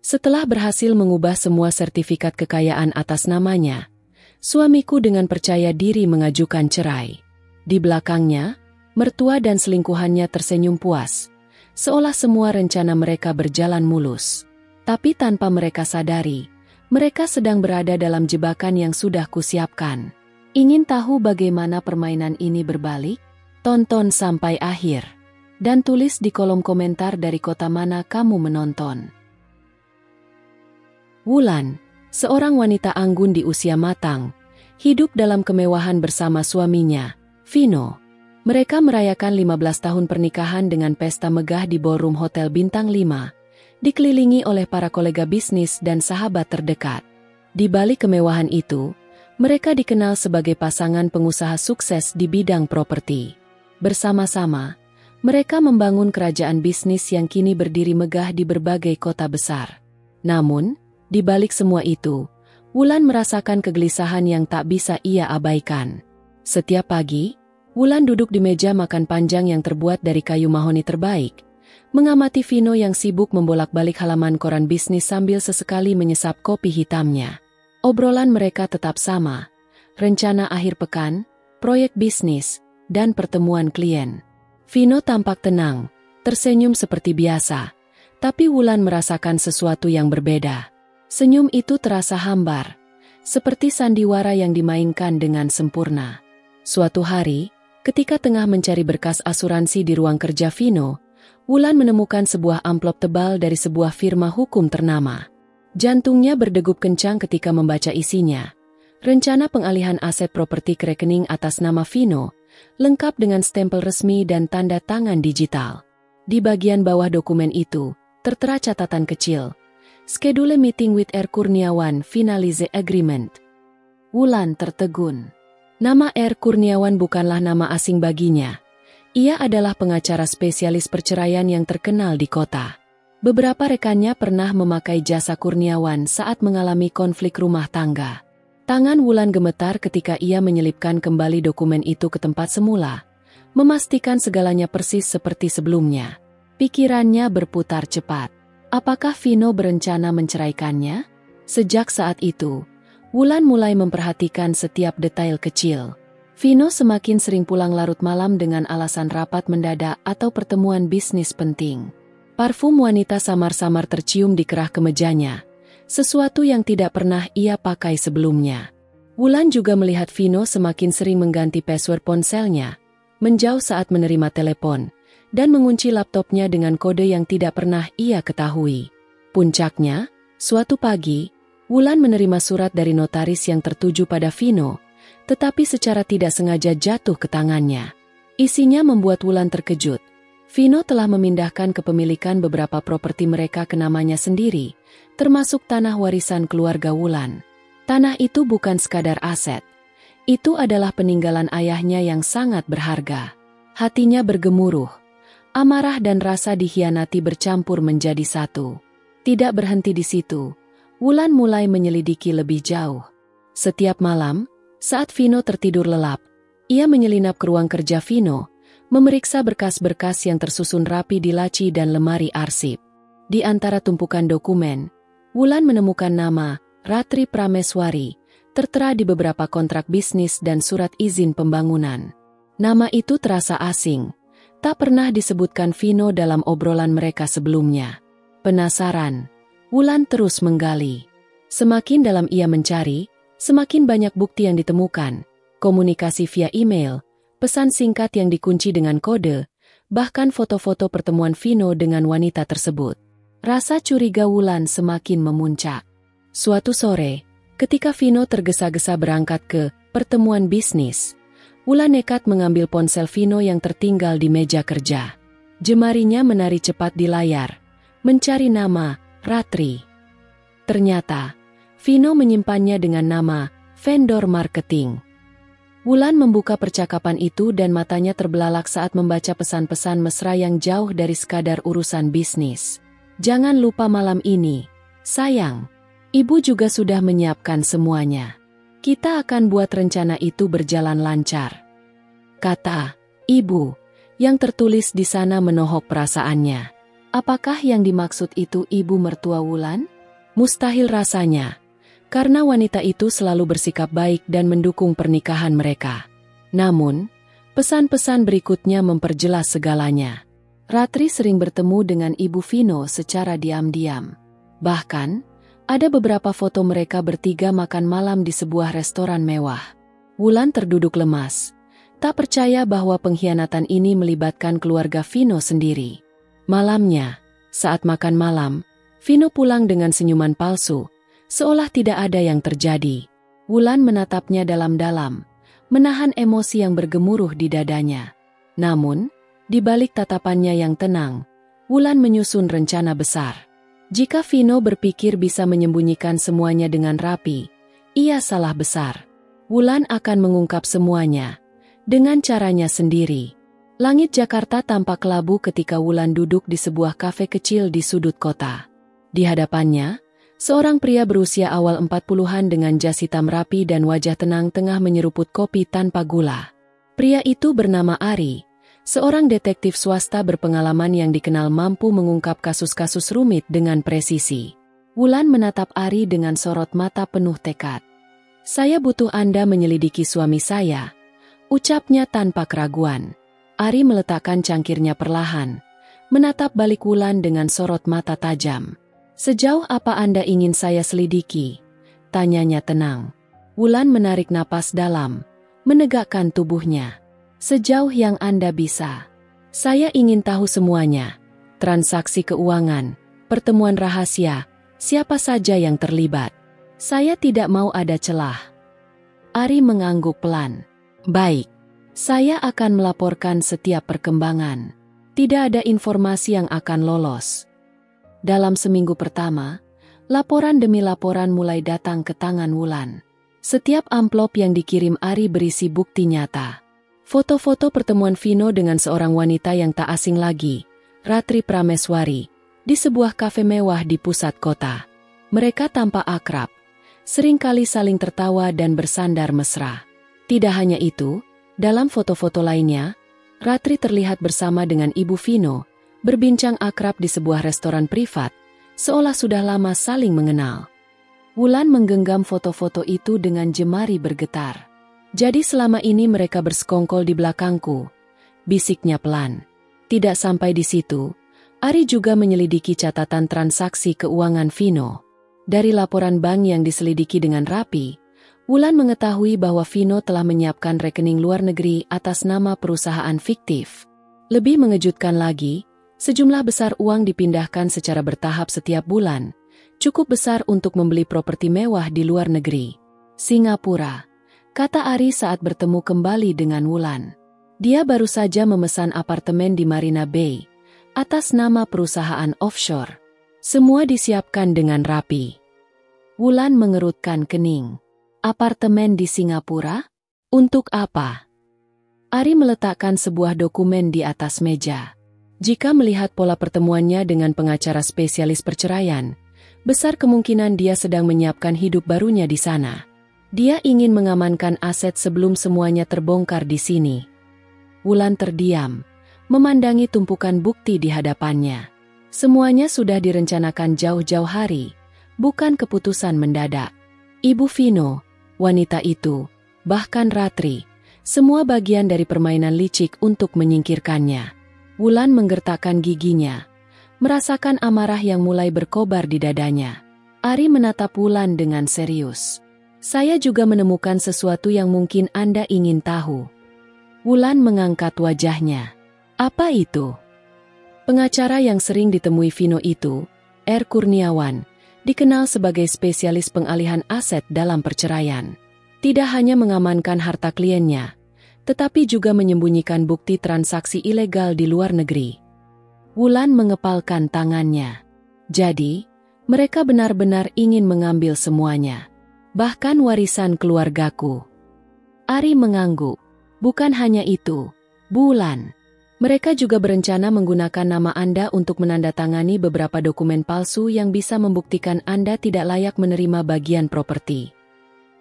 Setelah berhasil mengubah semua sertifikat kekayaan atas namanya, suamiku dengan percaya diri mengajukan cerai. Di belakangnya, mertua dan selingkuhannya tersenyum puas, seolah semua rencana mereka berjalan mulus. Tapi tanpa mereka sadari, mereka sedang berada dalam jebakan yang sudah kusiapkan. Ingin tahu bagaimana permainan ini berbalik? Tonton sampai akhir. Dan tulis di kolom komentar dari kota mana kamu menonton. Wulan, seorang wanita anggun di usia matang, hidup dalam kemewahan bersama suaminya, Vino. Mereka merayakan 15 tahun pernikahan dengan pesta megah di ballroom Hotel Bintang 5, dikelilingi oleh para kolega bisnis dan sahabat terdekat. Di balik kemewahan itu, mereka dikenal sebagai pasangan pengusaha sukses di bidang properti. Bersama-sama, mereka membangun kerajaan bisnis yang kini berdiri megah di berbagai kota besar. Namun, di balik semua itu, Wulan merasakan kegelisahan yang tak bisa ia abaikan. Setiap pagi, Wulan duduk di meja makan panjang yang terbuat dari kayu mahoni terbaik, mengamati Vino yang sibuk membolak-balik halaman koran bisnis sambil sesekali menyesap kopi hitamnya. Obrolan mereka tetap sama, rencana akhir pekan, proyek bisnis, dan pertemuan klien. Vino tampak tenang, tersenyum seperti biasa, tapi Wulan merasakan sesuatu yang berbeda. Senyum itu terasa hambar, seperti sandiwara yang dimainkan dengan sempurna. Suatu hari, ketika tengah mencari berkas asuransi di ruang kerja Vino, Wulan menemukan sebuah amplop tebal dari sebuah firma hukum ternama. Jantungnya berdegup kencang ketika membaca isinya. Rencana pengalihan aset properti ke rekening atas nama Vino, lengkap dengan stempel resmi dan tanda tangan digital. Di bagian bawah dokumen itu, tertera catatan kecil. Schedule meeting with R. Kurniawan, finalize agreement. Wulan tertegun. Nama R. Kurniawan bukanlah nama asing baginya. Ia adalah pengacara spesialis perceraian yang terkenal di kota. Beberapa rekannya pernah memakai jasa Kurniawan saat mengalami konflik rumah tangga. Tangan Wulan gemetar ketika ia menyelipkan kembali dokumen itu ke tempat semula, memastikan segalanya persis seperti sebelumnya. Pikirannya berputar cepat. Apakah Vino berencana menceraikannya? Sejak saat itu, Wulan mulai memperhatikan setiap detail kecil. Vino semakin sering pulang larut malam dengan alasan rapat mendadak atau pertemuan bisnis penting. Parfum wanita samar-samar tercium di kerah kemejanya, sesuatu yang tidak pernah ia pakai sebelumnya. Wulan juga melihat Vino semakin sering mengganti password ponselnya, menjauh saat menerima telepon, dan mengunci laptopnya dengan kode yang tidak pernah ia ketahui. Puncaknya, suatu pagi, Wulan menerima surat dari notaris yang tertuju pada Vino, tetapi secara tidak sengaja jatuh ke tangannya. Isinya membuat Wulan terkejut. Vino telah memindahkan kepemilikan beberapa properti mereka ke namanya sendiri, termasuk tanah warisan keluarga Wulan. Tanah itu bukan sekadar aset. Itu adalah peninggalan ayahnya yang sangat berharga. Hatinya bergemuruh. Amarah dan rasa dikhianati bercampur menjadi satu. Tidak berhenti di situ, Wulan mulai menyelidiki lebih jauh. Setiap malam, saat Vino tertidur lelap, ia menyelinap ke ruang kerja Vino, memeriksa berkas-berkas yang tersusun rapi di laci dan lemari arsip. Di antara tumpukan dokumen, Wulan menemukan nama Ratri Prameswari, tertera di beberapa kontrak bisnis dan surat izin pembangunan. Nama itu terasa asing. Tak pernah disebutkan Vino dalam obrolan mereka sebelumnya. Penasaran, Wulan terus menggali. Semakin dalam ia mencari, semakin banyak bukti yang ditemukan. Komunikasi via email, pesan singkat yang dikunci dengan kode, bahkan foto-foto pertemuan Vino dengan wanita tersebut. Rasa curiga Wulan semakin memuncak. Suatu sore, ketika Vino tergesa-gesa berangkat ke pertemuan bisnis, Wulan nekat mengambil ponsel Vino yang tertinggal di meja kerja. Jemarinya menari cepat di layar, mencari nama Ratri. Ternyata, Vino menyimpannya dengan nama vendor marketing. Wulan membuka percakapan itu dan matanya terbelalak saat membaca pesan-pesan mesra yang jauh dari sekadar urusan bisnis. Jangan lupa malam ini, sayang. Ibu juga sudah menyiapkan semuanya. Kita akan buat rencana itu berjalan lancar, kata ibu, yang tertulis di sana menohok perasaannya. Apakah yang dimaksud itu ibu mertua Wulan? Mustahil rasanya, karena wanita itu selalu bersikap baik dan mendukung pernikahan mereka. Namun, pesan-pesan berikutnya memperjelas segalanya. Ratri sering bertemu dengan Ibu Vino secara diam-diam. Bahkan, ada beberapa foto mereka bertiga makan malam di sebuah restoran mewah. Wulan terduduk lemas, tak percaya bahwa pengkhianatan ini melibatkan keluarga Vino sendiri. Malamnya, saat makan malam, Vino pulang dengan senyuman palsu, seolah tidak ada yang terjadi. Wulan menatapnya dalam-dalam, menahan emosi yang bergemuruh di dadanya. Namun, di balik tatapannya yang tenang, Wulan menyusun rencana besar. Jika Vino berpikir bisa menyembunyikan semuanya dengan rapi, ia salah besar. Wulan akan mengungkap semuanya dengan caranya sendiri. Langit Jakarta tampak kelabu ketika Wulan duduk di sebuah kafe kecil di sudut kota. Di hadapannya, seorang pria berusia awal 40-an dengan jas hitam rapi dan wajah tenang tengah menyeruput kopi tanpa gula. Pria itu bernama Ari, seorang detektif swasta berpengalaman yang dikenal mampu mengungkap kasus-kasus rumit dengan presisi. Wulan menatap Ari dengan sorot mata penuh tekad. "Saya butuh Anda menyelidiki suami saya," ucapnya tanpa keraguan. Ari meletakkan cangkirnya perlahan, menatap balik Wulan dengan sorot mata tajam. "Sejauh apa Anda ingin saya selidiki?" tanyanya tenang. Wulan menarik napas dalam, menegakkan tubuhnya. "Sejauh yang Anda bisa. Saya ingin tahu semuanya. Transaksi keuangan, pertemuan rahasia, siapa saja yang terlibat. Saya tidak mau ada celah." Ari mengangguk pelan. "Baik, saya akan melaporkan setiap perkembangan. Tidak ada informasi yang akan lolos." Dalam seminggu pertama, laporan demi laporan mulai datang ke tangan Wulan. Setiap amplop yang dikirim Ari berisi bukti nyata. Foto-foto pertemuan Vino dengan seorang wanita yang tak asing lagi, Ratri Prameswari, di sebuah kafe mewah di pusat kota. Mereka tampak akrab, seringkali saling tertawa dan bersandar mesra. Tidak hanya itu, dalam foto-foto lainnya, Ratri terlihat bersama dengan Ibu Vino, berbincang akrab di sebuah restoran privat, seolah sudah lama saling mengenal. Wulan menggenggam foto-foto itu dengan jemari bergetar. "Jadi selama ini mereka bersekongkol di belakangku," bisiknya pelan. Tidak sampai di situ, Ari juga menyelidiki catatan transaksi keuangan Vino. Dari laporan bank yang diselidiki dengan rapi, Wulan mengetahui bahwa Vino telah menyiapkan rekening luar negeri atas nama perusahaan fiktif. Lebih mengejutkan lagi, sejumlah besar uang dipindahkan secara bertahap setiap bulan, cukup besar untuk membeli properti mewah di luar negeri. "Singapura," kata Ari saat bertemu kembali dengan Wulan. Dia baru saja memesan apartemen di Marina Bay, atas nama perusahaan offshore. Semua disiapkan dengan rapi. Wulan mengerutkan kening. "Apartemen di Singapura? Untuk apa?" Ari meletakkan sebuah dokumen di atas meja. Jika melihat pola pertemuannya dengan pengacara spesialis perceraian, besar kemungkinan dia sedang menyiapkan hidup barunya di sana. Dia ingin mengamankan aset sebelum semuanya terbongkar di sini. Wulan terdiam, memandangi tumpukan bukti di hadapannya. Semuanya sudah direncanakan jauh-jauh hari, bukan keputusan mendadak. Ibu Vino, wanita itu, bahkan Ratri, semua bagian dari permainan licik untuk menyingkirkannya. Wulan menggertakkan giginya, merasakan amarah yang mulai berkobar di dadanya. Ari menatap Wulan dengan serius. "Saya juga menemukan sesuatu yang mungkin Anda ingin tahu." Wulan mengangkat wajahnya. "Apa itu?" Pengacara yang sering ditemui Vino itu, R. Kurniawan, dikenal sebagai spesialis pengalihan aset dalam perceraian. Tidak hanya mengamankan harta kliennya, tetapi juga menyembunyikan bukti transaksi ilegal di luar negeri. Wulan mengepalkan tangannya. "Jadi, mereka benar-benar ingin mengambil semuanya. Bahkan warisan keluargaku." Ari mengangguk. "Bukan hanya itu, Wulan. Mereka juga berencana menggunakan nama Anda untuk menandatangani beberapa dokumen palsu yang bisa membuktikan Anda tidak layak menerima bagian properti."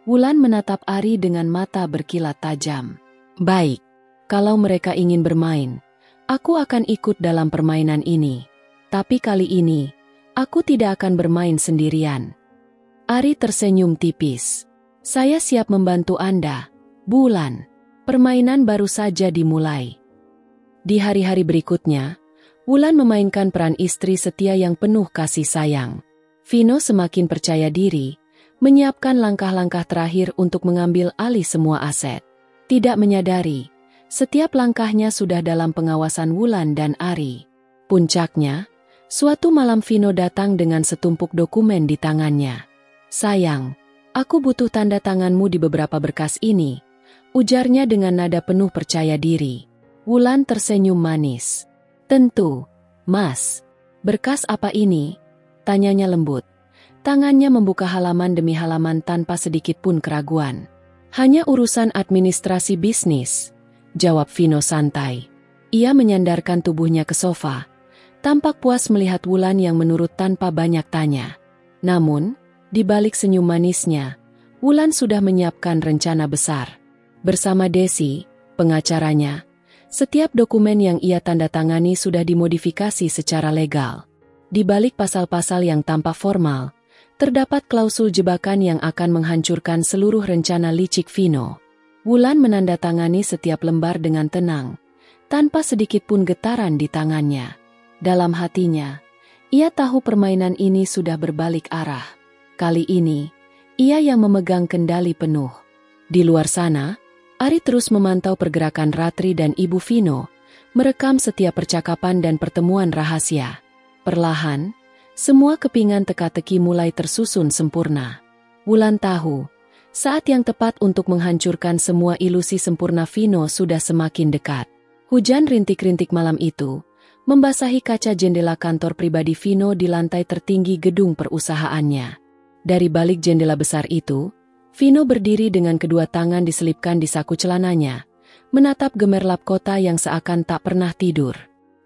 Wulan menatap Ari dengan mata berkilat tajam. "Baik, kalau mereka ingin bermain, aku akan ikut dalam permainan ini. Tapi kali ini, Aku tidak akan bermain sendirian. Ari tersenyum tipis. Saya siap membantu Anda, Wulan. Permainan baru saja dimulai. Di hari-hari berikutnya, Wulan memainkan peran istri setia yang penuh kasih sayang. Vino semakin percaya diri, menyiapkan langkah-langkah terakhir untuk mengambil alih semua aset. Tidak menyadari, setiap langkahnya sudah dalam pengawasan Wulan dan Ari. Puncaknya, suatu malam Vino datang dengan setumpuk dokumen di tangannya. Sayang, aku butuh tanda tanganmu di beberapa berkas ini, ujarnya dengan nada penuh percaya diri. Wulan tersenyum manis. Tentu, Mas. Berkas apa ini? Tanyanya lembut. Tangannya membuka halaman demi halaman tanpa sedikit pun keraguan. Hanya urusan administrasi bisnis, jawab Vino santai. Ia menyandarkan tubuhnya ke sofa, tampak puas melihat Wulan yang menurut tanpa banyak tanya. Namun, di balik senyum manisnya, Wulan sudah menyiapkan rencana besar. Bersama Desi, pengacaranya, setiap dokumen yang ia tanda tangani sudah dimodifikasi secara legal. Di balik pasal-pasal yang tampak formal, terdapat klausul jebakan yang akan menghancurkan seluruh rencana licik Vino. Wulan menandatangani setiap lembar dengan tenang, tanpa sedikit pun getaran di tangannya. Dalam hatinya, ia tahu permainan ini sudah berbalik arah. Kali ini, ia yang memegang kendali penuh. Di luar sana, Ari terus memantau pergerakan Ratri dan Ibu Vino, merekam setiap percakapan dan pertemuan rahasia. Perlahan, semua kepingan teka-teki mulai tersusun sempurna. Wulan tahu, saat yang tepat untuk menghancurkan semua ilusi sempurna Vino sudah semakin dekat. Hujan rintik-rintik malam itu membasahi kaca jendela kantor pribadi Vino di lantai tertinggi gedung perusahaannya. Dari balik jendela besar itu, Vino berdiri dengan kedua tangan diselipkan di saku celananya, menatap gemerlap kota yang seakan tak pernah tidur.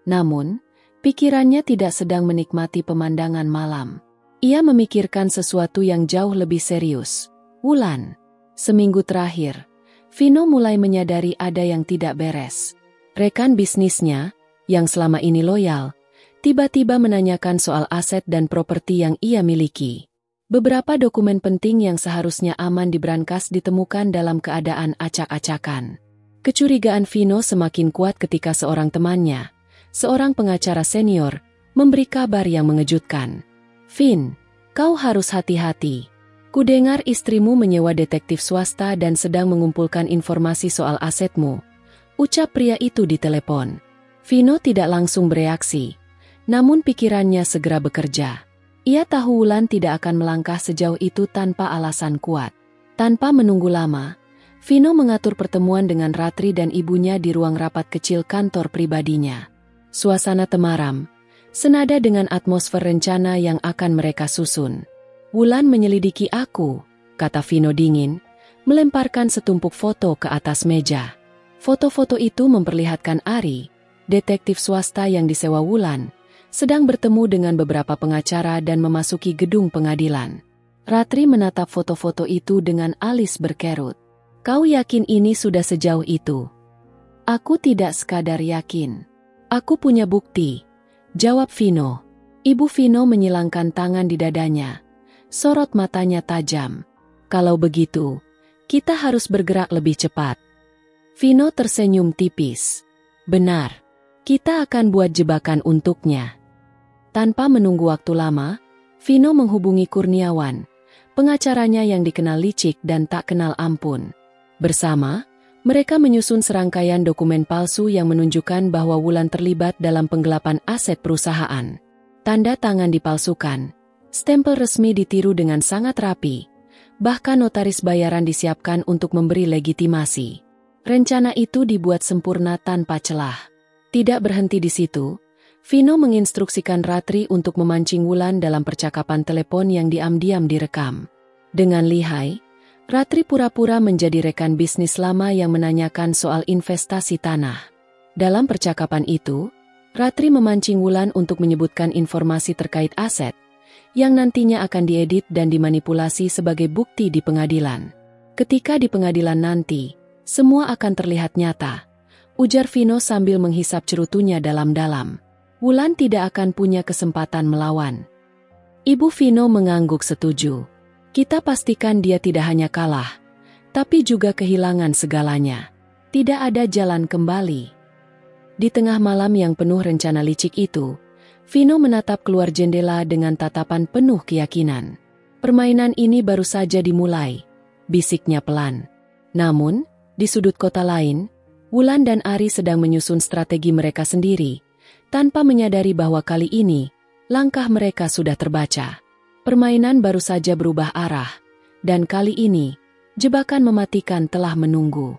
Namun, pikirannya tidak sedang menikmati pemandangan malam. Ia memikirkan sesuatu yang jauh lebih serius. Wulan. Seminggu terakhir, Vino mulai menyadari ada yang tidak beres. Rekan bisnisnya, yang selama ini loyal, tiba-tiba menanyakan soal aset dan properti yang ia miliki. Beberapa dokumen penting yang seharusnya aman di brankas ditemukan dalam keadaan acak-acakan. Kecurigaan Vino semakin kuat ketika seorang temannya, seorang pengacara senior, memberi kabar yang mengejutkan. Vin, kau harus hati-hati. Kudengar istrimu menyewa detektif swasta dan sedang mengumpulkan informasi soal asetmu, ucap pria itu di telepon. Vino tidak langsung bereaksi, namun pikirannya segera bekerja. Ia tahu Wulan tidak akan melangkah sejauh itu tanpa alasan kuat. Tanpa menunggu lama, Vino mengatur pertemuan dengan Ratri dan ibunya di ruang rapat kecil kantor pribadinya. Suasana temaram, senada dengan atmosfer rencana yang akan mereka susun. Wulan menyelidiki aku, kata Vino dingin, melemparkan setumpuk foto ke atas meja. Foto-foto itu memperlihatkan Ari, detektif swasta yang disewa Wulan, sedang bertemu dengan beberapa pengacara dan memasuki gedung pengadilan. Ratri menatap foto-foto itu dengan alis berkerut. Kau yakin ini sudah sejauh itu? Aku tidak sekadar yakin. Aku punya bukti, jawab Vino. Ibu Vino menyilangkan tangan di dadanya. Sorot matanya tajam. Kalau begitu, kita harus bergerak lebih cepat. Vino tersenyum tipis. Benar, kita akan buat jebakan untuknya. Tanpa menunggu waktu lama, Vino menghubungi Kurniawan, pengacaranya yang dikenal licik dan tak kenal ampun. Bersama, mereka menyusun serangkaian dokumen palsu yang menunjukkan bahwa Wulan terlibat dalam penggelapan aset perusahaan. Tanda tangan dipalsukan, stempel resmi ditiru dengan sangat rapi, bahkan notaris bayaran disiapkan untuk memberi legitimasi. Rencana itu dibuat sempurna tanpa celah. Tidak berhenti di situ, Vino menginstruksikan Ratri untuk memancing Wulan dalam percakapan telepon yang diam-diam direkam. Dengan lihai, Ratri pura-pura menjadi rekan bisnis lama yang menanyakan soal investasi tanah. Dalam percakapan itu, Ratri memancing Wulan untuk menyebutkan informasi terkait aset, yang nantinya akan diedit dan dimanipulasi sebagai bukti di pengadilan. Ketika di pengadilan nanti, semua akan terlihat nyata, ujar Vino sambil menghisap cerutunya dalam-dalam. Wulan tidak akan punya kesempatan melawan. Ibu Vino mengangguk setuju. Kita pastikan dia tidak hanya kalah, tapi juga kehilangan segalanya. Tidak ada jalan kembali. Di tengah malam yang penuh rencana licik itu, Vino menatap keluar jendela dengan tatapan penuh keyakinan. Permainan ini baru saja dimulai, bisiknya pelan. Namun, di sudut kota lain, Wulan dan Ari sedang menyusun strategi mereka sendiri, tanpa menyadari bahwa kali ini, langkah mereka sudah terbaca. Permainan baru saja berubah arah, dan kali ini, jebakan mematikan telah menunggu.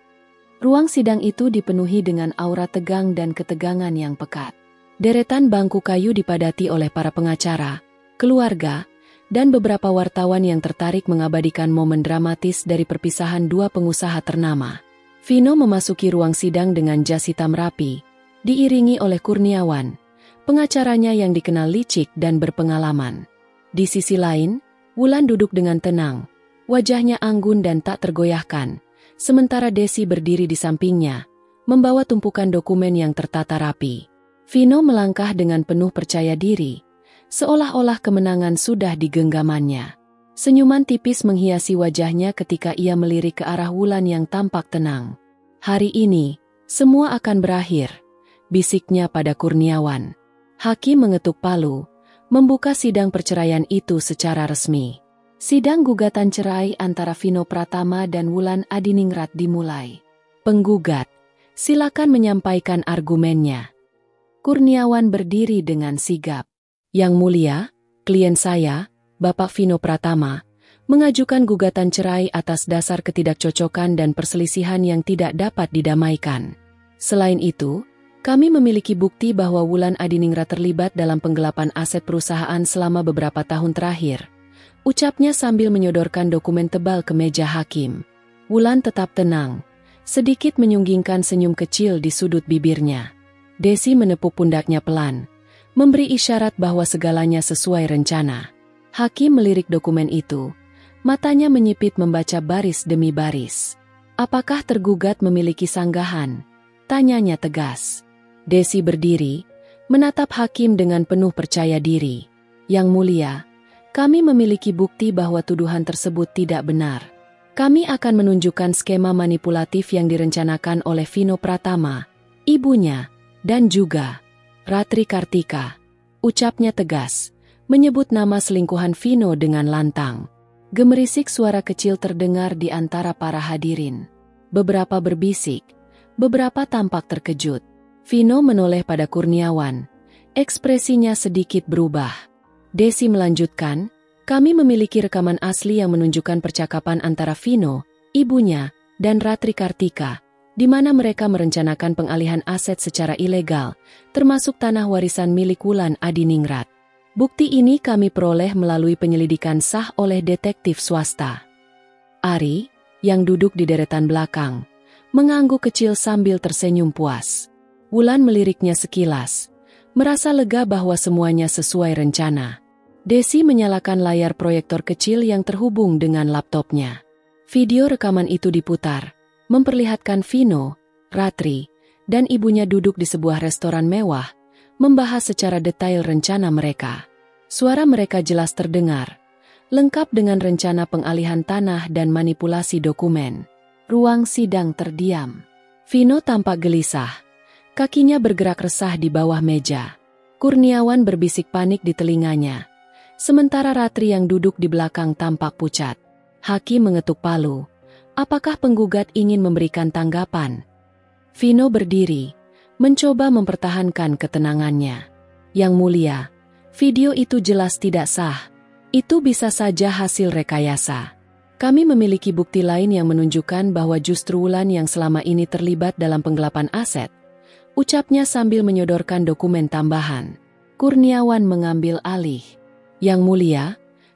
Ruang sidang itu dipenuhi dengan aura tegang dan ketegangan yang pekat. Deretan bangku kayu dipadati oleh para pengacara, keluarga, dan beberapa wartawan yang tertarik mengabadikan momen dramatis dari perpisahan dua pengusaha ternama. Vino memasuki ruang sidang dengan jas hitam rapi, diiringi oleh Kurniawan, pengacaranya yang dikenal licik dan berpengalaman. Di sisi lain, Wulan duduk dengan tenang, wajahnya anggun dan tak tergoyahkan. Sementara Desi berdiri di sampingnya, membawa tumpukan dokumen yang tertata rapi. Vino melangkah dengan penuh percaya diri, seolah-olah kemenangan sudah di genggamannya. Senyuman tipis menghiasi wajahnya ketika ia melirik ke arah Wulan yang tampak tenang. Hari ini, semua akan berakhir, bisiknya pada Kurniawan. Hakim mengetuk palu, membuka sidang perceraian itu secara resmi. Sidang gugatan cerai antara Vino Pratama dan Wulan Adiningrat dimulai. Penggugat, silakan menyampaikan argumennya. Kurniawan berdiri dengan sigap. Yang mulia, klien saya, Bapak Vino Pratama, mengajukan gugatan cerai atas dasar ketidakcocokan dan perselisihan yang tidak dapat didamaikan. Selain itu, kami memiliki bukti bahwa Wulan Adiningrat terlibat dalam penggelapan aset perusahaan selama beberapa tahun terakhir. Ucapnya sambil menyodorkan dokumen tebal ke meja hakim. Wulan tetap tenang, sedikit menyunggingkan senyum kecil di sudut bibirnya. Desi menepuk pundaknya pelan, memberi isyarat bahwa segalanya sesuai rencana. Hakim melirik dokumen itu, matanya menyipit membaca baris demi baris. Apakah tergugat memiliki sanggahan? Tanyanya tegas. Desi berdiri, menatap hakim dengan penuh percaya diri. Yang mulia, kami memiliki bukti bahwa tuduhan tersebut tidak benar. Kami akan menunjukkan skema manipulatif yang direncanakan oleh Vino Pratama, ibunya, dan juga Ratri Kartika. Ucapnya tegas, menyebut nama selingkuhan Vino dengan lantang. Gemerisik suara kecil terdengar di antara para hadirin. Beberapa berbisik, beberapa tampak terkejut. Vino menoleh pada Kurniawan, ekspresinya sedikit berubah. Desi melanjutkan, kami memiliki rekaman asli yang menunjukkan percakapan antara Vino, ibunya, dan Ratri Kartika, di mana mereka merencanakan pengalihan aset secara ilegal, termasuk tanah warisan milik Wulan Adiningrat. Bukti ini kami peroleh melalui penyelidikan sah oleh detektif swasta. Ari, yang duduk di deretan belakang, mengangguk kecil sambil tersenyum puas. Wulan meliriknya sekilas, merasa lega bahwa semuanya sesuai rencana. Desi menyalakan layar proyektor kecil yang terhubung dengan laptopnya. Video rekaman itu diputar, memperlihatkan Vino, Ratri, dan ibunya duduk di sebuah restoran mewah, membahas secara detail rencana mereka. Suara mereka jelas terdengar, lengkap dengan rencana pengalihan tanah dan manipulasi dokumen. Ruang sidang terdiam. Vino tampak gelisah, kakinya bergerak resah di bawah meja. Kurniawan berbisik panik di telinganya. Sementara Ratri yang duduk di belakang tampak pucat. Hakim mengetuk palu. Apakah penggugat ingin memberikan tanggapan? Vino berdiri, mencoba mempertahankan ketenangannya. Yang mulia, video itu jelas tidak sah. Itu bisa saja hasil rekayasa. Kami memiliki bukti lain yang menunjukkan bahwa justru Wulan yang selama ini terlibat dalam penggelapan aset. Ucapnya sambil menyodorkan dokumen tambahan. Kurniawan mengambil alih. Yang mulia,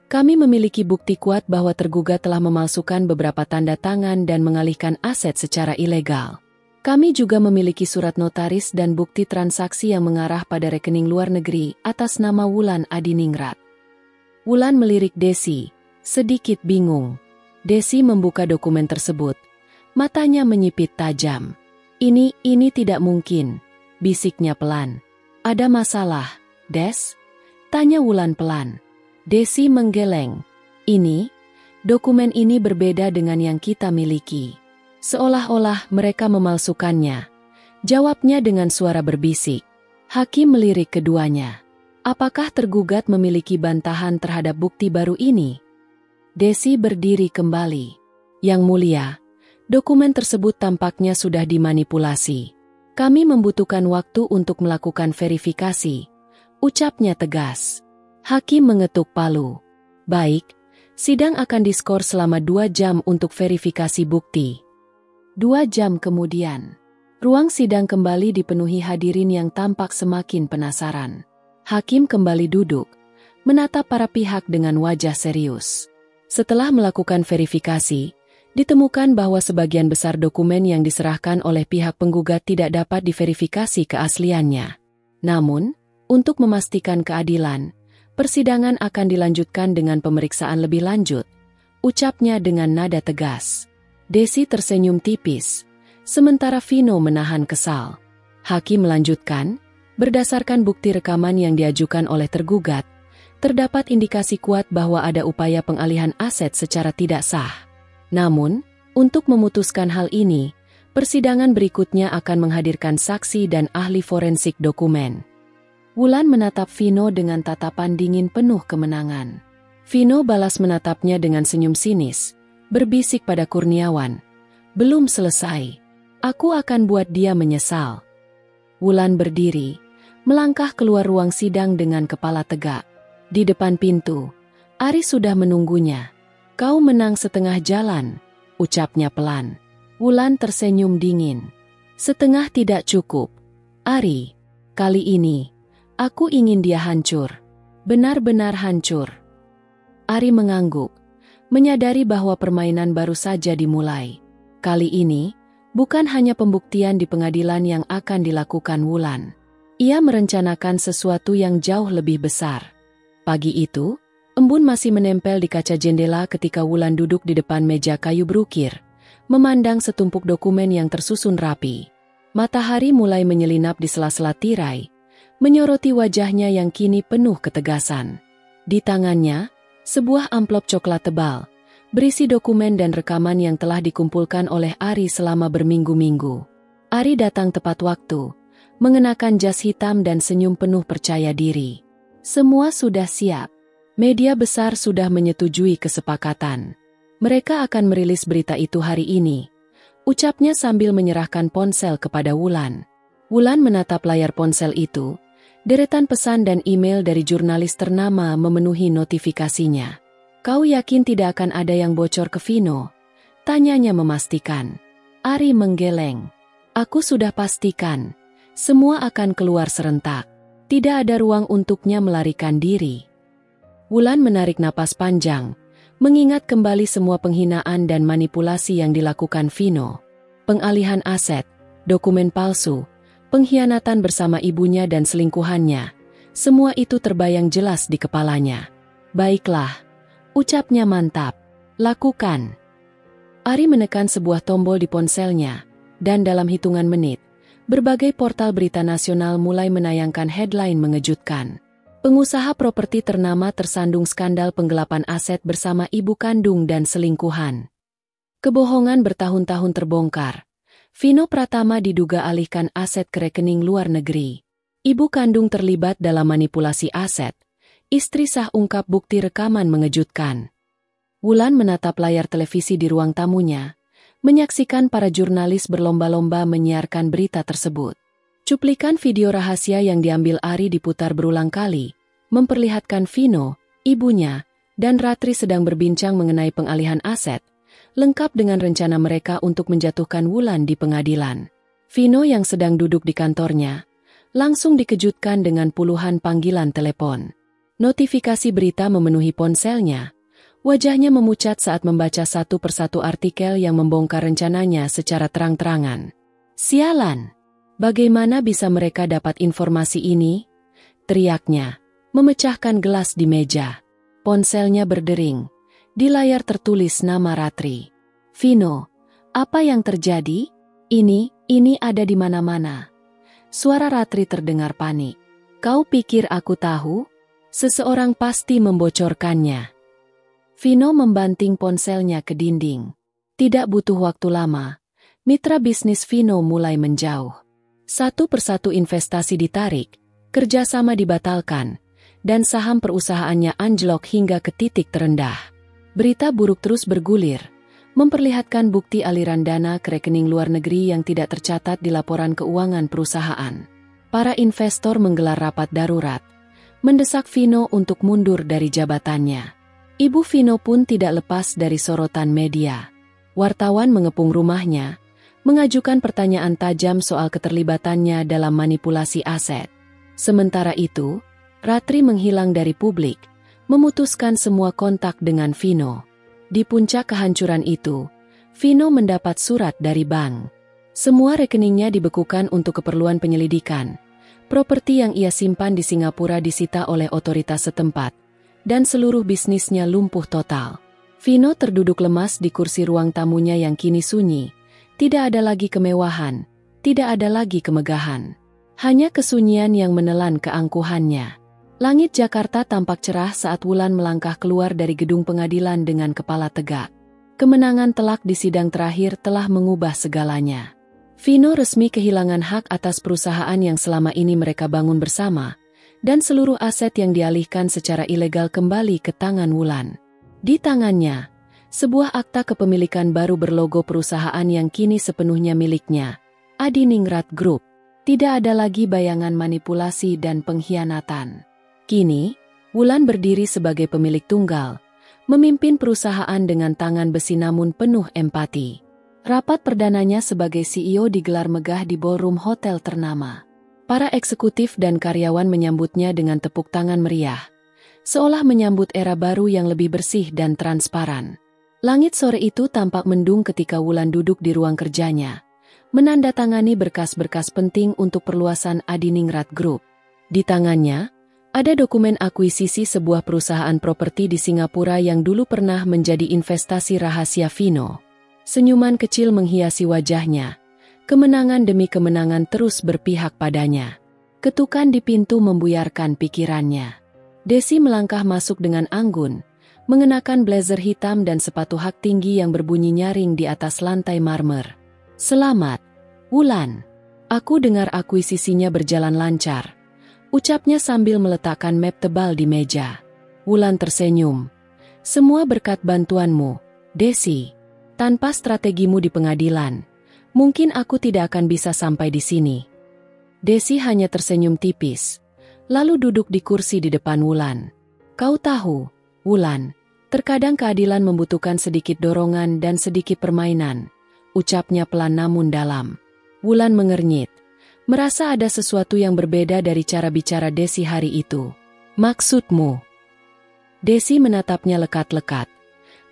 kami memiliki bukti kuat bahwa tergugat telah memalsukan beberapa tanda tangan dan mengalihkan aset secara ilegal. Kami juga memiliki surat notaris dan bukti transaksi yang mengarah pada rekening luar negeri atas nama Wulan Adiningrat. Wulan melirik Desi, sedikit bingung. Desi membuka dokumen tersebut, matanya menyipit tajam. Ini tidak mungkin, bisiknya pelan. Ada masalah, Des? Tanya Wulan pelan. Desi menggeleng. Dokumen ini berbeda dengan yang kita miliki. Seolah-olah mereka memalsukannya. Jawabnya dengan suara berbisik. Hakim melirik keduanya. Apakah tergugat memiliki bantahan terhadap bukti baru ini? Desi berdiri kembali. Yang mulia, dokumen tersebut tampaknya sudah dimanipulasi. Kami membutuhkan waktu untuk melakukan verifikasi, ucapnya tegas. Hakim mengetuk palu. Baik, sidang akan diskor selama 2 jam untuk verifikasi bukti. 2 jam kemudian, ruang sidang kembali dipenuhi hadirin yang tampak semakin penasaran. Hakim kembali duduk, menatap para pihak dengan wajah serius. Setelah melakukan verifikasi, ditemukan bahwa sebagian besar dokumen yang diserahkan oleh pihak penggugat tidak dapat diverifikasi keasliannya. Namun, untuk memastikan keadilan, persidangan akan dilanjutkan dengan pemeriksaan lebih lanjut, ucapnya dengan nada tegas. Desi tersenyum tipis, sementara Vino menahan kesal. Hakim melanjutkan, berdasarkan bukti rekaman yang diajukan oleh tergugat, terdapat indikasi kuat bahwa ada upaya pengalihan aset secara tidak sah. Namun, untuk memutuskan hal ini, persidangan berikutnya akan menghadirkan saksi dan ahli forensik dokumen. Wulan menatap Vino dengan tatapan dingin penuh kemenangan. Vino balas menatapnya dengan senyum sinis, berbisik pada Kurniawan. Belum selesai. Aku akan buat dia menyesal. Wulan berdiri, melangkah keluar ruang sidang dengan kepala tegak. Di depan pintu, Ari sudah menunggunya. Kau menang setengah jalan, ucapnya pelan. Wulan tersenyum dingin. Setengah tidak cukup. Ari, kali ini, aku ingin dia hancur. Benar-benar hancur. Ari mengangguk, menyadari bahwa permainan baru saja dimulai. Kali ini, bukan hanya pembuktian di pengadilan yang akan dilakukan Wulan. Ia merencanakan sesuatu yang jauh lebih besar. Pagi itu, embun masih menempel di kaca jendela ketika Wulan duduk di depan meja kayu berukir, memandang setumpuk dokumen yang tersusun rapi. Matahari mulai menyelinap di sela-sela tirai, menyoroti wajahnya yang kini penuh ketegasan. Di tangannya, sebuah amplop coklat tebal, berisi dokumen dan rekaman yang telah dikumpulkan oleh Ari selama berminggu-minggu. Ari datang tepat waktu, mengenakan jas hitam dan senyum penuh percaya diri. Semua sudah siap. Media besar sudah menyetujui kesepakatan. Mereka akan merilis berita itu hari ini, ucapnya sambil menyerahkan ponsel kepada Wulan. Wulan menatap layar ponsel itu, deretan pesan dan email dari jurnalis ternama memenuhi notifikasinya. Kau yakin tidak akan ada yang bocor ke Vino? Tanyanya memastikan. Ari menggeleng. Aku sudah pastikan, semua akan keluar serentak. Tidak ada ruang untuknya melarikan diri. Wulan menarik napas panjang, mengingat kembali semua penghinaan dan manipulasi yang dilakukan Vino. Pengalihan aset, dokumen palsu, pengkhianatan bersama ibunya dan selingkuhannya. Semua itu terbayang jelas di kepalanya. Baiklah, ucapnya mantap. Lakukan. Ari menekan sebuah tombol di ponselnya, dan dalam hitungan menit, berbagai portal berita nasional mulai menayangkan headline mengejutkan. Pengusaha properti ternama tersandung skandal penggelapan aset bersama ibu kandung dan selingkuhan. Kebohongan bertahun-tahun terbongkar. Vino Pratama diduga alihkan aset ke rekening luar negeri. Ibu kandung terlibat dalam manipulasi aset. Istri sah ungkap bukti rekaman mengejutkan. Wulan menatap layar televisi di ruang tamunya, menyaksikan para jurnalis berlomba-lomba menyiarkan berita tersebut. Cuplikan video rahasia yang diambil Ari diputar berulang kali, memperlihatkan Vino, ibunya, dan Ratri sedang berbincang mengenai pengalihan aset, lengkap dengan rencana mereka untuk menjatuhkan Wulan di pengadilan. Vino yang sedang duduk di kantornya, langsung dikejutkan dengan puluhan panggilan telepon. Notifikasi berita memenuhi ponselnya. Wajahnya memucat saat membaca satu persatu artikel yang membongkar rencananya secara terang-terangan. Sialan! Bagaimana bisa mereka dapat informasi ini? Teriaknya, memecahkan gelas di meja. Ponselnya berdering. Di layar tertulis nama Ratri. Vino, apa yang terjadi? Ini ada di mana-mana. Suara Ratri terdengar panik. Kau pikir aku tahu? Seseorang pasti membocorkannya. Vino membanting ponselnya ke dinding. Tidak butuh waktu lama, mitra bisnis Vino mulai menjauh. Satu persatu investasi ditarik, kerjasama dibatalkan, dan saham perusahaannya anjlok hingga ke titik terendah. Berita buruk terus bergulir, memperlihatkan bukti aliran dana ke rekening luar negeri yang tidak tercatat di laporan keuangan perusahaan. Para investor menggelar rapat darurat, mendesak Vino untuk mundur dari jabatannya. Ibu Vino pun tidak lepas dari sorotan media. Wartawan mengepung rumahnya, mengajukan pertanyaan tajam soal keterlibatannya dalam manipulasi aset. Sementara itu, Ratri menghilang dari publik, memutuskan semua kontak dengan Vino. Di puncak kehancuran itu, Vino mendapat surat dari bank. Semua rekeningnya dibekukan untuk keperluan penyelidikan. Properti yang ia simpan di Singapura disita oleh otoritas setempat, dan seluruh bisnisnya lumpuh total. Vino terduduk lemas di kursi ruang tamunya yang kini sunyi. Tidak ada lagi kemewahan, tidak ada lagi kemegahan. Hanya kesunyian yang menelan keangkuhannya. Langit Jakarta tampak cerah saat Wulan melangkah keluar dari gedung pengadilan dengan kepala tegak. Kemenangan telak di sidang terakhir telah mengubah segalanya. Vino resmi kehilangan hak atas perusahaan yang selama ini mereka bangun bersama, dan seluruh aset yang dialihkan secara ilegal kembali ke tangan Wulan. Di tangannya, sebuah akta kepemilikan baru berlogo perusahaan yang kini sepenuhnya miliknya, Adiningrat Group. Tidak ada lagi bayangan manipulasi dan pengkhianatan. Kini, Wulan berdiri sebagai pemilik tunggal, memimpin perusahaan dengan tangan besi namun penuh empati. Rapat perdananya sebagai CEO digelar megah di ballroom hotel ternama. Para eksekutif dan karyawan menyambutnya dengan tepuk tangan meriah, seolah menyambut era baru yang lebih bersih dan transparan. Langit sore itu tampak mendung ketika Wulan duduk di ruang kerjanya, menandatangani berkas-berkas penting untuk perluasan Adiningrat Group. Di tangannya, ada dokumen akuisisi sebuah perusahaan properti di Singapura yang dulu pernah menjadi investasi rahasia Vino. Senyuman kecil menghiasi wajahnya. Kemenangan demi kemenangan terus berpihak padanya. Ketukan di pintu membuyarkan pikirannya. Desi melangkah masuk dengan anggun, mengenakan blazer hitam dan sepatu hak tinggi yang berbunyi nyaring di atas lantai marmer. "Selamat, Wulan. Aku dengar akuisisinya berjalan lancar," ucapnya sambil meletakkan map tebal di meja. Wulan tersenyum. "Semua berkat bantuanmu, Desi. Tanpa strategimu di pengadilan, mungkin aku tidak akan bisa sampai di sini." Desi hanya tersenyum tipis, lalu duduk di kursi di depan Wulan. "Kau tahu, Wulan, terkadang keadilan membutuhkan sedikit dorongan dan sedikit permainan," ucapnya pelan namun dalam. Wulan mengernyit, merasa ada sesuatu yang berbeda dari cara bicara Desi hari itu. "Maksudmu?" Desi menatapnya lekat-lekat.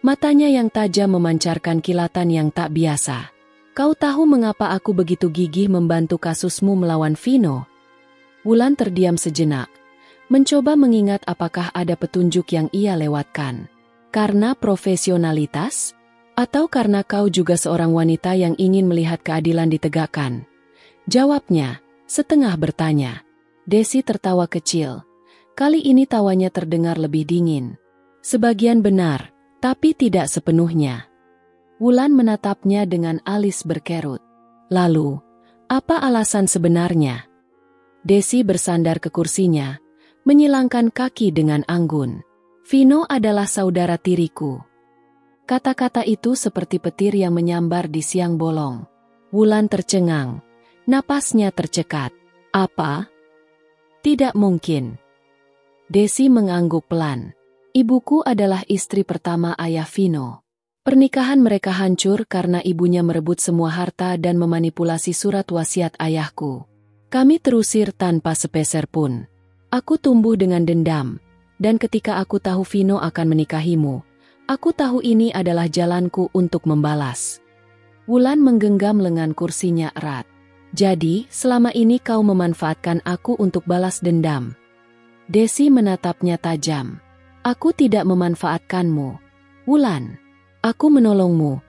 Matanya yang tajam memancarkan kilatan yang tak biasa. "Kau tahu mengapa aku begitu gigih membantu kasusmu melawan Vino?" Wulan terdiam sejenak, mencoba mengingat apakah ada petunjuk yang ia lewatkan. "Karena profesionalitas? Atau karena kau juga seorang wanita yang ingin melihat keadilan ditegakkan?" Jawabnya, setengah bertanya. Desi tertawa kecil. Kali ini tawanya terdengar lebih dingin. "Sebagian benar, tapi tidak sepenuhnya." Wulan menatapnya dengan alis berkerut. "Lalu, apa alasan sebenarnya?" Desi bersandar ke kursinya, menyilangkan kaki dengan anggun. "Vino adalah saudara tiriku." Kata-kata itu seperti petir yang menyambar di siang bolong. Wulan tercengang, napasnya tercekat. "Apa? Tidak mungkin." Desi mengangguk pelan. "Ibuku adalah istri pertama ayah Vino. Pernikahan mereka hancur karena ibunya merebut semua harta dan memanipulasi surat wasiat ayahku. Kami terusir tanpa sepeser pun. Aku tumbuh dengan dendam, dan ketika aku tahu Vino akan menikahimu, aku tahu ini adalah jalanku untuk membalas." Wulan menggenggam lengan kursinya erat. "Jadi, selama ini kau memanfaatkan aku untuk balas dendam?" Desi menatapnya tajam. "Aku tidak memanfaatkanmu, Wulan. Aku menolongmu,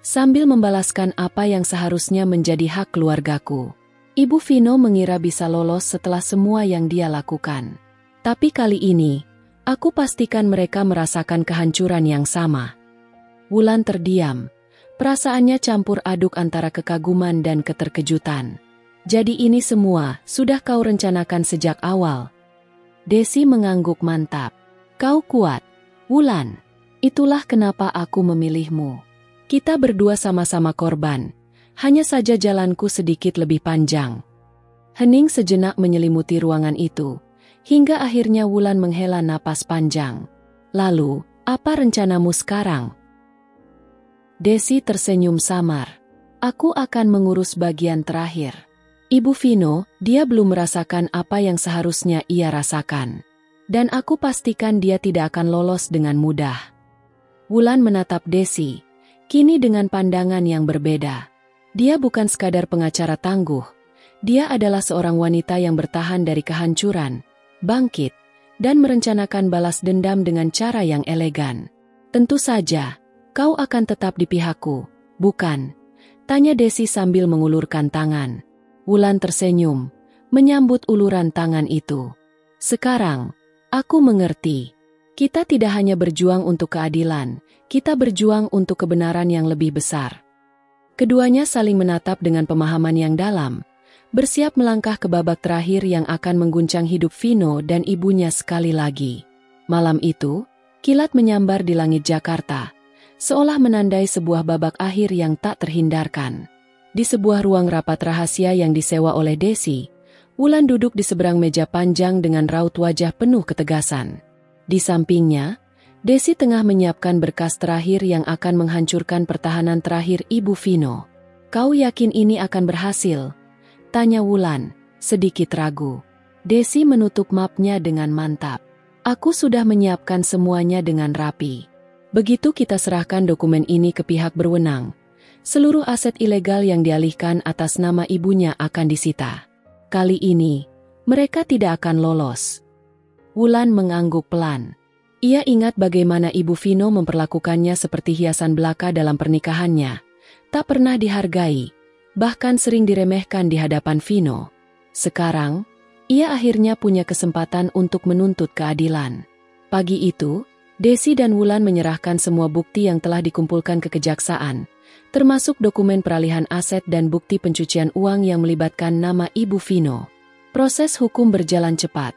sambil membalaskan apa yang seharusnya menjadi hak keluargaku." Ibu Vino mengira bisa lolos setelah semua yang dia lakukan. Tapi kali ini, aku pastikan mereka merasakan kehancuran yang sama. Wulan terdiam. Perasaannya campur aduk antara kekaguman dan keterkejutan. Jadi ini semua sudah kau rencanakan sejak awal. Desi mengangguk mantap. Kau kuat, Wulan. Itulah kenapa aku memilihmu. Kita berdua sama-sama korban. Hanya saja jalanku sedikit lebih panjang. Hening sejenak menyelimuti ruangan itu. Hingga akhirnya Wulan menghela napas panjang. Lalu, apa rencanamu sekarang? Desi tersenyum samar. Aku akan mengurus bagian terakhir. Ibu Vino, dia belum merasakan apa yang seharusnya ia rasakan. Dan aku pastikan dia tidak akan lolos dengan mudah. Wulan menatap Desi, kini dengan pandangan yang berbeda. Dia bukan sekadar pengacara tangguh. Dia adalah seorang wanita yang bertahan dari kehancuran, bangkit, dan merencanakan balas dendam dengan cara yang elegan. Tentu saja, kau akan tetap di pihakku, bukan? Tanya Desi sambil mengulurkan tangan. Wulan tersenyum, menyambut uluran tangan itu. Sekarang, aku mengerti. Kita tidak hanya berjuang untuk keadilan, kita berjuang untuk kebenaran yang lebih besar. Keduanya saling menatap dengan pemahaman yang dalam, bersiap melangkah ke babak terakhir yang akan mengguncang hidup Vino dan ibunya sekali lagi. Malam itu, kilat menyambar di langit Jakarta, seolah menandai sebuah babak akhir yang tak terhindarkan. Di sebuah ruang rapat rahasia yang disewa oleh Desi, Wulan duduk di seberang meja panjang dengan raut wajah penuh ketegasan. Di sampingnya, Desi tengah menyiapkan berkas terakhir yang akan menghancurkan pertahanan terakhir Ibu Vino. Kau yakin ini akan berhasil? Tanya Wulan, sedikit ragu. Desi menutup mapnya dengan mantap. Aku sudah menyiapkan semuanya dengan rapi. Begitu kita serahkan dokumen ini ke pihak berwenang, seluruh aset ilegal yang dialihkan atas nama ibunya akan disita. Kali ini, mereka tidak akan lolos. Wulan mengangguk pelan. Ia ingat bagaimana Ibu Vino memperlakukannya seperti hiasan belaka dalam pernikahannya. Tak pernah dihargai, bahkan sering diremehkan di hadapan Vino. Sekarang, ia akhirnya punya kesempatan untuk menuntut keadilan. Pagi itu, Desi dan Wulan menyerahkan semua bukti yang telah dikumpulkan ke kejaksaan, termasuk dokumen peralihan aset dan bukti pencucian uang yang melibatkan nama Ibu Vino. Proses hukum berjalan cepat.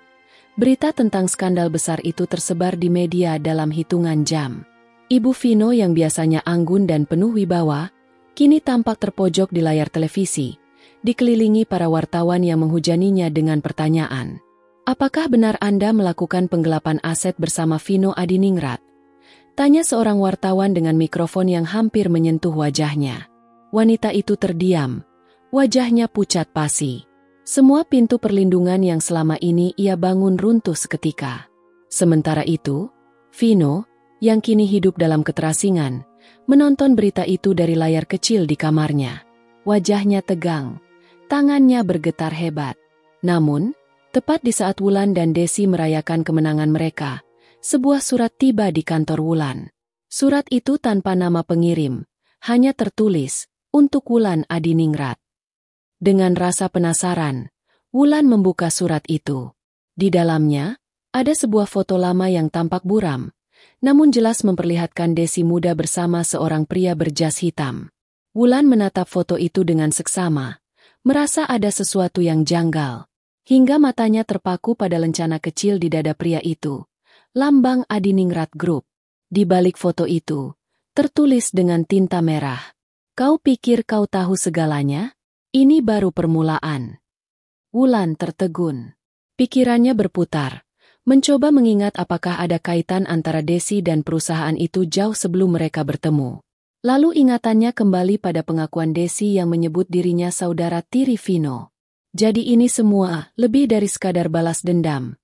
Berita tentang skandal besar itu tersebar di media dalam hitungan jam. Ibu Vino yang biasanya anggun dan penuh wibawa, kini tampak terpojok di layar televisi, dikelilingi para wartawan yang menghujaninya dengan pertanyaan. Apakah benar Anda melakukan penggelapan aset bersama Vino Adiningrat? Tanya seorang wartawan dengan mikrofon yang hampir menyentuh wajahnya. Wanita itu terdiam, wajahnya pucat pasi. Semua pintu perlindungan yang selama ini ia bangun runtuh seketika. Sementara itu, Vino, yang kini hidup dalam keterasingan, menonton berita itu dari layar kecil di kamarnya. Wajahnya tegang, tangannya bergetar hebat. Namun, tepat di saat Wulan dan Desi merayakan kemenangan mereka, sebuah surat tiba di kantor Wulan. Surat itu tanpa nama pengirim, hanya tertulis, untuk Wulan Adiningrat. Dengan rasa penasaran, Wulan membuka surat itu. Di dalamnya, ada sebuah foto lama yang tampak buram, namun jelas memperlihatkan Desi muda bersama seorang pria berjas hitam. Wulan menatap foto itu dengan seksama, merasa ada sesuatu yang janggal, hingga matanya terpaku pada lencana kecil di dada pria itu. Lambang Adiningrat Group. Di balik foto itu, tertulis dengan tinta merah. Kau pikir kau tahu segalanya? Ini baru permulaan. Wulan tertegun. Pikirannya berputar, mencoba mengingat apakah ada kaitan antara Desi dan perusahaan itu jauh sebelum mereka bertemu. Lalu ingatannya kembali pada pengakuan Desi yang menyebut dirinya saudara tiri Vino. Jadi ini semua lebih dari sekadar balas dendam.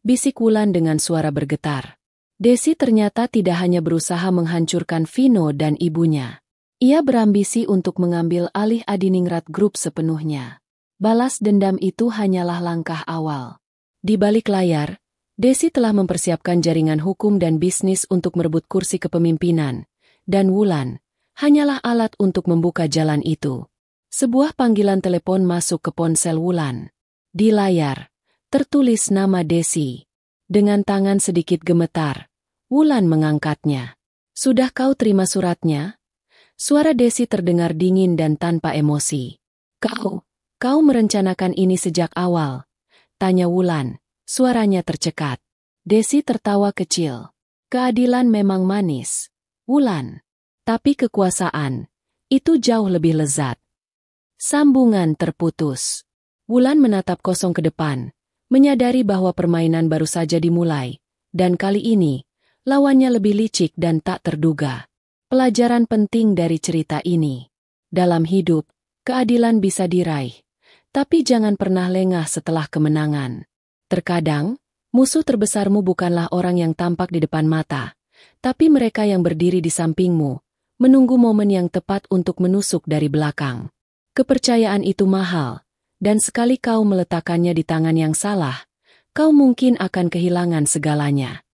Bisik Wulan dengan suara bergetar. Desi ternyata tidak hanya berusaha menghancurkan Vino dan ibunya. Ia berambisi untuk mengambil alih Adiningrat Group sepenuhnya. Balas dendam itu hanyalah langkah awal. Di balik layar, Desi telah mempersiapkan jaringan hukum dan bisnis untuk merebut kursi kepemimpinan, dan Wulan hanyalah alat untuk membuka jalan itu. Sebuah panggilan telepon masuk ke ponsel Wulan. Di layar, tertulis nama Desi. Dengan tangan sedikit gemetar, Wulan mengangkatnya. Sudah kau terima suratnya? Suara Desi terdengar dingin dan tanpa emosi. Kau merencanakan ini sejak awal? Tanya Wulan, suaranya tercekat. Desi tertawa kecil. Keadilan memang manis, Wulan. Tapi kekuasaan, itu jauh lebih lezat. Sambungan terputus. Wulan menatap kosong ke depan, menyadari bahwa permainan baru saja dimulai, dan kali ini, lawannya lebih licik dan tak terduga. Pelajaran penting dari cerita ini. Dalam hidup, keadilan bisa diraih, tapi jangan pernah lengah setelah kemenangan. Terkadang, musuh terbesarmu bukanlah orang yang tampak di depan mata, tapi mereka yang berdiri di sampingmu, menunggu momen yang tepat untuk menusuk dari belakang. Kepercayaan itu mahal, dan sekali kau meletakkannya di tangan yang salah, kau mungkin akan kehilangan segalanya.